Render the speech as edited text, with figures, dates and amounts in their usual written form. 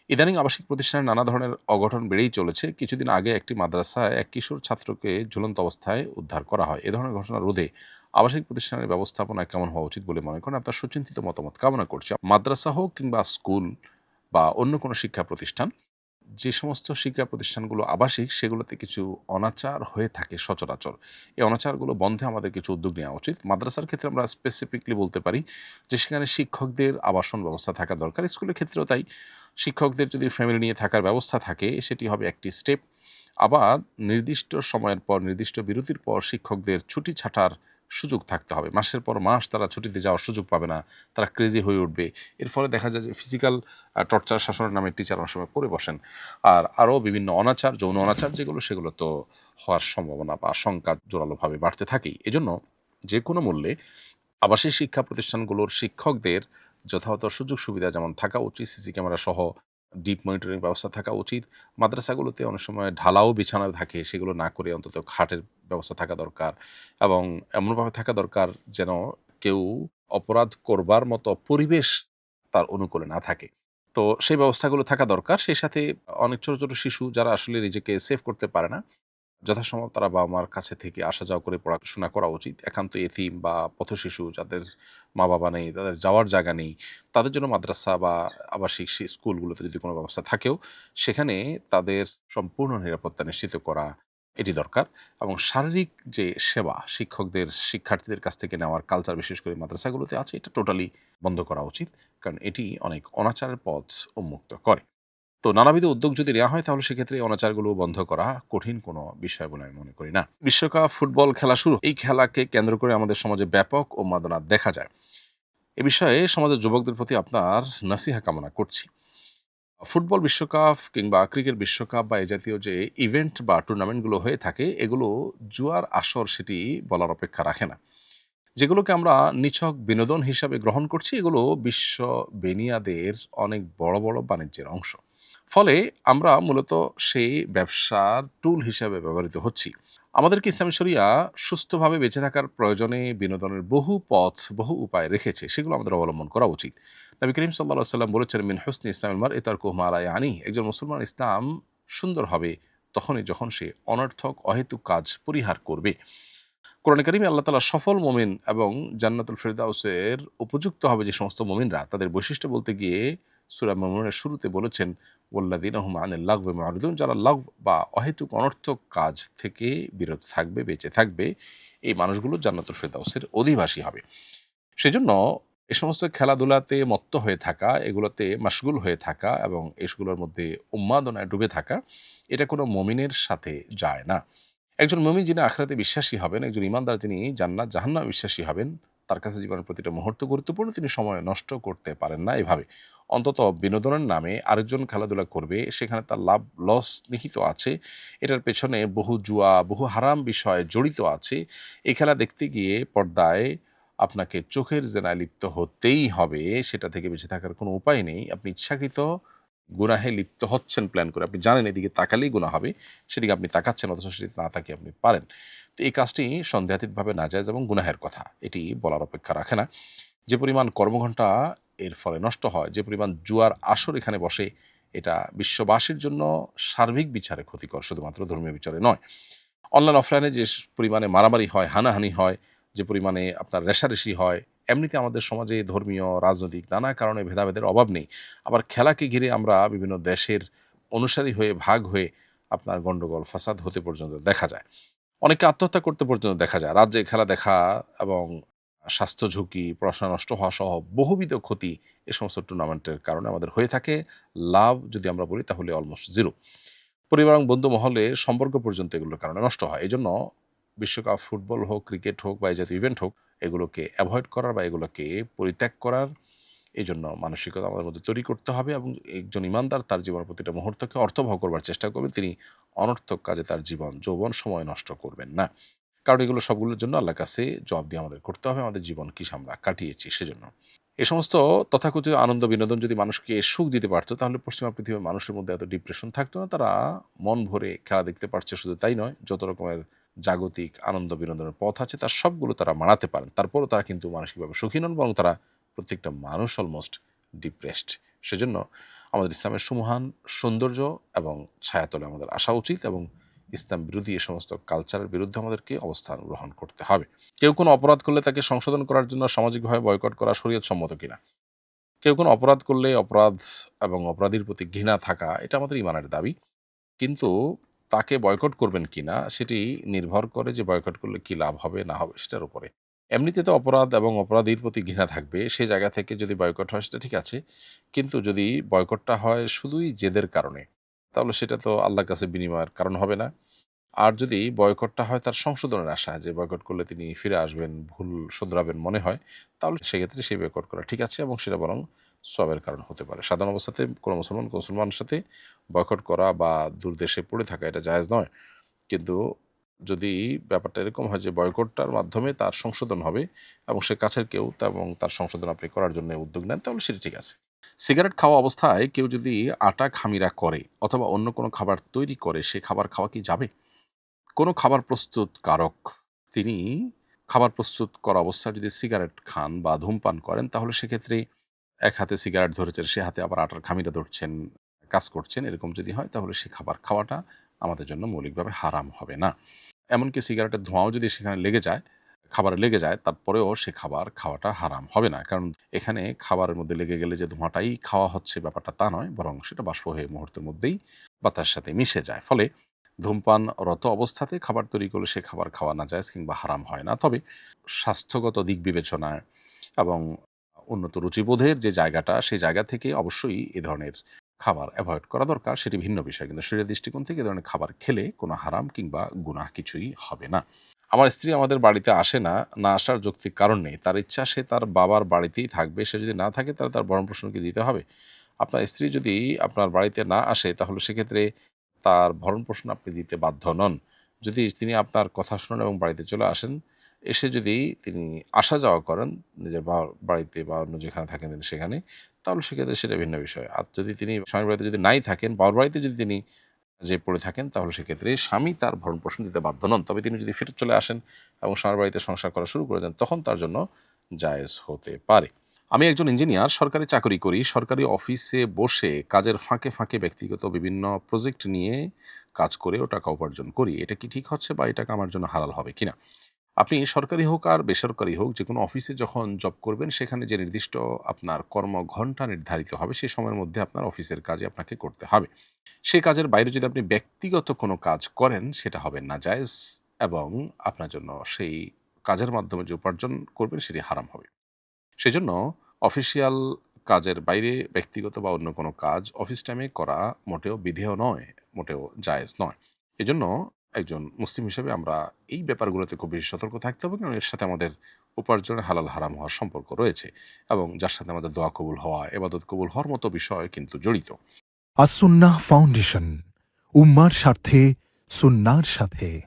ইদানিং আবাসিক প্রতিষ্ঠানে নানা ধরনের অঘটন বেড়েই চলেছে। কিছুদিন আগে একটি মাদ্রাসায় এক কিশোর ছাত্রকে ঝুলন্ত অবস্থায় উদ্ধার করা হয়। এ ধরনের ঘটনা রোধে আবাসিক প্রতিষ্ঠানের ব্যবস্থাপনা কেমন হওয়া উচিত বলে মনে করেন? আপনার সুচিন্তিত মতামত কামনা করছি। মাদ্রাসা হোক কিংবা স্কুল বা অন্য কোনো শিক্ষা প্রতিষ্ঠান, যে সমস্ত শিক্ষা প্রতিষ্ঠানগুলো আবাসিক সেগুলোতে কিছু অনাচার হয়ে থাকে সচরাচর। এই অনাচারগুলো বন্ধে আমাদের কিছু উদ্যোগ নেওয়া উচিত। মাদ্রাসার ক্ষেত্রে আমরা স্পেসিফিকলি বলতে পারি যে সেখানে শিক্ষকদের আবাসন ব্যবস্থা থাকা দরকার। স্কুলের ক্ষেত্রেও তাই। শিক্ষকদের যদি ফ্যামিলি নিয়ে থাকার ব্যবস্থা থাকে সেটি হবে একটি স্টেপ। আবার নির্দিষ্ট সময়ের পর নির্দিষ্ট বিরতির পর শিক্ষকদের ছুটি ছাটার সুযোগ থাকতে হবে। মাসের পর মাস তারা ছুটিতে যাওয়ার সুযোগ পাবে না। তারা ক্রেজি হয়ে উঠবে। এর ফলে দেখা যায় যে ফিজিক্যাল টর্চার শাসনের নামে টিচার অনেক সময় পড়ে বসেন। আর আরও বিভিন্ন অনাচার, যৌন অনাচার যেগুলো সেগুলো তো হওয়ার সম্ভাবনা বা আশঙ্কা জোরালোভাবে বাড়তে থাকেই। এজন্য যেকোনো মূল্যে আবাসিক শিক্ষা প্রতিষ্ঠানগুলোর শিক্ষকদের যথাযথ সুযোগ সুবিধা যেমন থাকা উচিত, সিসি ক্যামেরা সহ ডিপ মনিটরিং ব্যবস্থা থাকা উচিত। মাদ্রাসাগুলোতে অনেক সময় ঢালাও বিছানা থাকে, সেগুলো না করে অন্তত খাটের ব্যবস্থা থাকা দরকার এবং এমনভাবে থাকা দরকার যেন কেউ অপরাধ করবার মতো পরিবেশ তার অনুকূলে না থাকে। তো সেই ব্যবস্থাগুলো থাকা দরকার। সেই সাথে অনেক ছোট, ছোট শিশু যারা আসলে নিজেকে সেভ করতে পারে না, যথাসম্ভব তারা বাবা-মার কাছে থেকে আসা যাওয়া করে পড়াশোনা করা উচিত। একান্ত এতিম বা পথশিশু যাদের মা-বাবা নেই, তাদের যাওয়ার জায়গা নেই, তাদের জন্য মাদ্রাসা বা আবাসিক স্কুলগুলোতে যদি কোনো ব্যবস্থা থাকেও, সেখানে তাদের সম্পূর্ণ নিরাপত্তা নিশ্চিত করা এটি দরকার। এবং শারীরিক যে সেবা শিক্ষকদের শিক্ষার্থীদের কাছ থেকে নেওয়ার কালচার বিশেষ করে মাদ্রাসাগুলোতে আছে, এটা টোটালি বন্ধ করা উচিত। কারণ এটি অনেক অনাচারের পথ উন্মুক্ত করে। তো নানাবিধ উদ্যোগ যদি নেওয়া হয় তাহলে সেক্ষেত্রে এই অনাচারগুলো বন্ধ করা কঠিন কোনো বিষয় বলে আমি মনে করি না। বিশ্বকাপ ফুটবল খেলা শুরু। এই খেলাকে কেন্দ্র করে আমাদের সমাজে ব্যাপক উন্মাদনা দেখা যায়। এ বিষয়ে সমাজের যুবকদের প্রতি আপনার নসিহা কামনা করছি। ফুটবল বিশ্বকাপ কিংবা ক্রিকেট বিশ্বকাপ বা এই জাতীয় যে ইভেন্ট বা টুর্নামেন্টগুলো হয়ে থাকে, এগুলো জুয়ার আসর সেটি বলার অপেক্ষা রাখে না। যেগুলোকে আমরা নিছক বিনোদন হিসাবে গ্রহণ করছি, এগুলো বিশ্ব বেনিয়াদের অনেক বড়, বড় বাণিজ্যের অংশ। ফলে আমরা মূলত সেই ব্যবসার টুল হিসাবে ব্যবহৃত হচ্ছি। আমাদেরকে ইসলামী শরিয়া সুস্থভাবে বেঁচে থাকার প্রয়োজনে বিনোদনের বহু পথ, বহু উপায় রেখেছে। সেগুলো আমাদের অবলম্বন করা উচিত। নবী করিম সাল্লাল্লাহু আলাইহি ওয়াসাল্লাম বলেছেন, "মিন হুসনি ইসলামিল মারই তারকুহু মা লা ইয়ানি।" একজন মুসলমান ইসলাম সুন্দর হবে তখনই যখন সে অনর্থক অহেতুক কাজ পরিহার করবে। কোরআনে কারিমে আল্লাহ তাআলা সফল মুমিন এবং জান্নাতুল ফেরদাউসের উপযুক্ত হবে যে সমস্ত মুমিনরা, তাদের বৈশিষ্ট্য বলতে গিয়ে সূরা মুমিনুনের শুরুতে বলেছেন, ওয়াল্লাযীনা হুম আনিল লাগবি মুরিদুন, যারা লাগব বা অহেতুক অনর্থক কাজ থেকে বিরত থাকবে, বেঁচে থাকবে, এই মানুষগুলো জান্নাতুল ফেরদাউসের অধিবাসী হবে। সেজন্য এ সমস্ত খেলাধুলাতে মত্ত হয়ে থাকা, এগুলোতে মাশগুল হয়ে থাকা এবং এগুলোর মধ্যে উন্মাদনায় ডুবে থাকা, এটা কোনো মুমিনের সাথে যায় না। একজন মুমিন যিনি আখিরাতে বিশ্বাসী হবেন, একজন ঈমানদার যিনি জান্নাত জাহান্নামে বিশ্বাসী হবেন, তার কাছে জীবনের প্রতিটা মুহূর্ত গুরুত্বপূর্ণ। তিনি সময় নষ্ট করতে পারেন না এভাবে। অন্তত বিনোদনের নামে আরেকজন খেলাধুলা করবে, সেখানে তার লাভ লস নিহিত আছে। এটার পেছনে বহু জুয়া, বহু হারাম বিষয় জড়িত আছে। এই খেলা দেখতে গিয়ে পর্দায় আপনাকে চোখের জেনায় লিপ্ত হতেই হবে। সেটা থেকে বেঁচে থাকার কোনো উপায় নেই। আপনি ইচ্ছাকৃত গুনাহে লিপ্ত হচ্ছেন প্ল্যান করে। আপনি জানেন এদিকে তাকালেই গুনাহ হবে। সেদিকে আপনি তাকাচ্ছেন, অথচ সেদিকে না তাকিয়ে আপনি পারেন। তো এই কাজটি সন্দেহাতীতভাবে নাজায়েজ এবং গুনাহের কথা। এটি বলার অপেক্ষা রাখে না। যে পরিমাণ কর্মঘণ্টা এর ফলে নষ্ট হয়, যে পরিমাণ জুয়ার আসর এখানে বসে, এটা বিশ্ববাসীর জন্য সার্বিক বিচারে ক্ষতিকর, শুধুমাত্র ধর্মীয় বিচারে নয়। অনলাইন অফলাইনে যে পরিমাণে মারামারি হয়, হানাহানি হয়, যে পরিমাণে আপনার রেষারেষি হয়, এমনিতে আমাদের সমাজে ধর্মীয়, রাজনৈতিক নানা কারণে ভেদাভেদের অভাব নেই। আবার খেলাকে ঘিরে আমরা বিভিন্ন দেশের অনুসারী হয়ে ভাগ হয়ে আপনার গন্ডগোল, ফাসাদ হতে পর্যন্ত দেখা যায়। অনেকে আত্মহত্যা করতে পর্যন্ত দেখা যায়। রাত জেগে খেলা দেখা এবং স্বাস্থ্য ঝুঁকি, পড়াশোনা নষ্ট হওয়া সহ বহুবিধ ক্ষতি এ সমস্ত টুর্নামেন্টের কারণে আমাদের হয়ে থাকে। লাভ যদি আমরা বলি তাহলে অলমোস্ট 0। পরিবার এবং বন্ধু মহলের সম্পর্ক পর্যন্ত এগুলোর কারণে নষ্ট হয়। এজন্য বিশ্বকাপ ফুটবল হোক, ক্রিকেট হোক বা এই জাতীয় ইভেন্ট হোক, এগুলোকে এভয়েড করার বা এগুলোকে পরিত্যাগ করার এজন্য মানসিকতা আমাদের মধ্যে তৈরি করতে হবে এবং একজন ইমানদার তার জীবনের প্রতিটা মুহূর্তকে অর্থবহ করবার চেষ্টা করবেন। তিনি অনর্থক কাজে তার জীবন, যৌবন, সময় নষ্ট করবেন না। কারণ এগুলো সবগুলোর জন্য আল্লাহর কাছে জবাবদিহি আমাদের করতে হবে, আমাদের জীবন কি আমরা কাটিয়েছি সেজন্য। এ সমস্ত তথাকথিত আনন্দ বিনোদন যদি মানুষকে সুখ দিতে পারত, তাহলে পশ্চিমা পৃথিবীর মানুষের মধ্যে এত ডিপ্রেশন থাকতো না। তারা মন ভরে খেলা দেখতে পারছে, শুধু তাই নয়, যত রকমের জাগতিক আনন্দ বিনোদনের পথ আছে তার সবগুলো তারা মানাতে পারেন। তারপরও তারা কিন্তু মানসিকভাবে সুখী নন, বরং তারা প্রত্যেকটা মানুষ অলমোস্ট ডিপ্রেসড। সেজন্য আমাদের ইসলামের সুমহান সৌন্দর্য এবং ছায়াতলে আমাদের আসা উচিত এবং ইসলাম বিরোধী এ সমস্ত কালচারের বিরুদ্ধে আমাদেরকে অবস্থান গ্রহণ করতে হবে। কেউ কোনো অপরাধ করলে তাকে সংশোধন করার জন্য সামাজিকভাবে বয়কট করা শরীয়ত সম্মত কিনা? কেউ কোনো অপরাধ করলে অপরাধ এবং অপরাধীর প্রতি ঘৃণা থাকা এটা আমাদের ইমানের দাবি। কিন্তু তাকে বয়কট করবেন কিনা সেটি নির্ভর করে যে বয়কট করলে কি লাভ হবে না হবে সেটার উপরে। এমনিতে তো অপরাধ এবং অপরাধীর প্রতি ঘৃণা থাকবে। সেই জায়গা থেকে যদি বয়কট হয় সেটা ঠিক আছে। কিন্তু যদি বয়কটটা হয় শুধুই জেদের কারণে, তাহলে সেটা তো আল্লাহর কাছে বিনিময়ের কারণ হবে না। আর যদি বয়কটটা হয় তার সংশোধনের আশায় যে বয়কট করলে তিনি ফিরে আসবেন, ভুল শুধরাবেন মনে হয়, তাহলে সেক্ষেত্রে সেই বয়কট করা ঠিক আছে এবং সেটা বরং সওয়াবের কারণ হতে পারে। সাধারণ অবস্থাতে কোনো মুসলমানের সাথে বয়কট করা বা দূরদেশে পড়ে থাকা এটা জায়েজ নয়। কিন্তু যদি ব্যাপারটা এরকম হয় যে বয়কটটার মাধ্যমে তার সংশোধন হবে এবং সে কাছের কেউ এবং তার সংশোধন আপনি করার জন্য উদ্যোগ নেন, তাহলে সেটা ঠিক আছে। সিগারেট খাওয়া অবস্থায় কেউ যদি আটা খামিরা করে অথবা অন্য কোনো খাবার তৈরি করে, সে খাবার খাওয়া কি যাবে? কোনো খাবার প্রস্তুতকারক তিনি খাবার প্রস্তুত করা অবস্থায় যদি সিগারেট খান বা ধূমপান করেন, তাহলে সেক্ষেত্রে এক হাতে সিগারেট ধরেছেন, সে হাতে আবার আটার খামিটা ধরছেন, কাজ করছেন, এরকম যদি হয় তাহলে সে খাবার খাওয়াটা আমাদের জন্য মৌলিকভাবে হারাম হবে না। এমনকি সিগারেটের ধোঁয়াও যদি সেখানে লেগে যায়, খাবারে লেগে যায়, তারপরেও সে খাবার খাওয়াটা হারাম হবে না। কারণ এখানে খাবারের মধ্যে লেগে গেলে যে ধোঁয়াটাই খাওয়া হচ্ছে ব্যাপারটা তা নয়, বরং সেটা বাষ্প হয়ে মুহূর্তের মধ্যেই বাতাসের সাথে মিশে যায়। ফলে ধূমপানরত অবস্থাতে খাবার তৈরি করলে সে খাবার খাওয়া নাজায়েজ কিংবা হারাম হয় না। তবে স্বাস্থ্যগত দিক বিবেচনায় এবং উন্নত রুচিবোধের যে জায়গাটা, সেই জায়গা থেকে অবশ্যই এ ধরনের খাবার এভয়েড করা দরকার, সেটি ভিন্ন বিষয়। কিন্তু শরীরের দৃষ্টিকোণ থেকে এ ধরনের খাবার খেলে কোনো হারাম কিংবা গুনাহ কিছুই হবে না। আমার স্ত্রী আমাদের বাড়িতে আসে না, না আসার যৌক্তিক কারণ নেই। তার ইচ্ছা সে তার বাবার বাড়িতেই থাকবে। সে যদি না থাকে তাহলে তার ভরণ-পোষণ কি দিতে হবে? আপনার স্ত্রী যদি আপনার বাড়িতে না আসে তাহলে সেক্ষেত্রে তার ভরণ-পোষণ আপনি দিতে বাধ্য নন। যদি তিনি আপনার কথা শোনেন এবং বাড়িতে চলে আসেন, এসে যদি তিনি আসা যাওয়া করেন নিজের বাবার বাড়িতে বা অন্য যেখানে থাকেন তিনি সেখানে, তাহলে সেক্ষেত্রে সেটা ভিন্ন বিষয়। আর যদি তিনি স্বামীর বাড়িতে যদি নাই থাকেন, বাবার বাড়িতে যদি তিনি যেয়ে পড়ে থাকেন, তাহলে সেক্ষেত্রে স্বামী তার ভরণ-পোষণ দিতে বাধ্য নন। তবে তিনি যদি ফেরত চলে আসেন এবং স্বামীর বাড়িতে সংসার করা শুরু করে দেন, তখন তার জন্য জায়েজ হতে পারে। আমি একজন ইঞ্জিনিয়ার, সরকারি চাকরি করি। সরকারি অফিসে বসে কাজের ফাঁকে, ফাঁকে ব্যক্তিগত বিভিন্ন প্রজেক্ট নিয়ে কাজ করেও টাকা উপার্জন করি। এটা কি ঠিক হচ্ছে বা এই টাকা আমার জন্য হালাল হবে কিনা? আপনি সরকারি হোক আর বেসরকারি হোক, যেকোনো অফিসে যখন জব করবেন, সেখানে যে নির্দিষ্ট আপনার কর্মঘণ্টা নির্ধারিত হবে, সে সময়ের মধ্যে আপনার অফিসের কাজই আপনাকে করতে হবে। সেই কাজের বাইরে যদি আপনি ব্যক্তিগত কোনো কাজ করেন, সেটা হবে নাজায়েজ এবং আপনার জন্য সেই কাজের মাধ্যমে যে উপার্জন করবেন, সেটি হারাম হবে। সেজন্য অফিসিয়াল কাজের বাইরে ব্যক্তিগত বা অন্য কোনো কাজ অফিস টাইমে করা মোটেও বিধেয় নয়, মোটেও জায়েজ নয়। এজন্য একজন মুসলিম হিসেবে আমরা এই ব্যাপারগুলোতে খুব বেশি সতর্ক থাকতে হবে, কারণ এর সাথে আমাদের উপার্জনের হালাল হারাম হওয়ার সম্পর্ক রয়েছে এবং যার সাথে আমাদের দোয়া কবুল হওয়া, ইবাদত কবুল হওয়ার মতো বিষয় কিন্তু জড়িত। আসুন্নাহ ফাউন্ডেশন, উম্মার স্বার্থে সুন্নাহর সাথে।